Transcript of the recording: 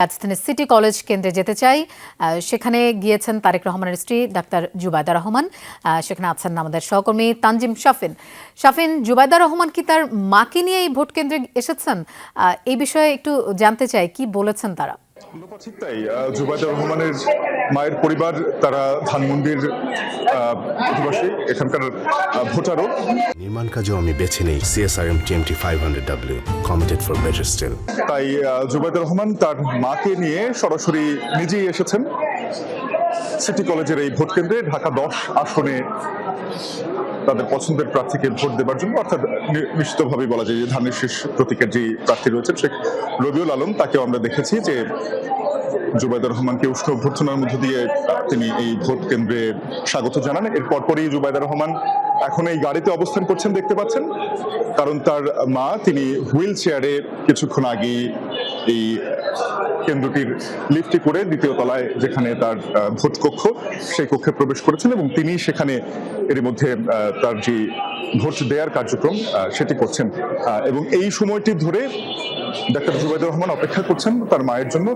রাজধানীর city college কেন্দ্রে যেতে চাই, সেখানে গিয়েছেন তারেক রহমানের স্ত্রী ডাক্তার জুবাইদা রহমান। সেখানে আছেন আমাদের সহকর্মী তানজিম শাফিন। জুবাইদা রহমান কি তার মাকে নিয়ে এই ভোট কেন্দ্রে এসেছেন? এই বিষয়ে একটু জানতে চাই, কি বলেছেন তারা? ঠিক তাই, জুবাইদা রহমানের মায়ের পরিবার তারা ধানমন্ডির অধিবাসী, এখানকার ভোটারও। নির্মাণ কাজেও আমি বেছে নেই CSRM TMT 500W, committed for better still। তাই জুবাইদা রহমান তার মাকে নিয়ে সরাসরি নিজেই এসেছেন সিটি কলেজের এই ভোট কেন্দ্রে, ঢাকা 10 আসনে তাদের পছন্দের প্রার্থীকে ভোট দেবার জন্য। অর্থাৎ নিশ্চিতভাবেই বলা যায় যে ধানের শীষ প্রতীকের যে প্রার্থী রয়েছেন শেখ রবিউল আলম, তাকেও আমরা দেখেছি যে জুবাইদা রহমানকে উষ্ণ অভ্যর্থনার মধ্য দিয়ে তিনি এই ভোট কেন্দ্রে স্বাগত জানান। এর পরপরই জুবাইদা রহমান এখন এই গাড়িতে অবস্থান করছেন দেখতে পাচ্ছেন, কারণ তার মা তিনি হুইল চেয়ারে কিছুক্ষণ আগে এই কেন্দ্রটির লিফটে করে দ্বিতীয় তলায় যেখানে তার ভোট কক্ষ, সেই কক্ষে প্রবেশ করেছেন এবং তিনি সেখানে এর মধ্যে তার যে ভোট দেওয়ার কার্যক্রম সেটি করছেন। এবং এই সময়টি ধরে ডাক্তার জুবাইদা রহমান অপেক্ষা করছেন তার মায়ের জন্য।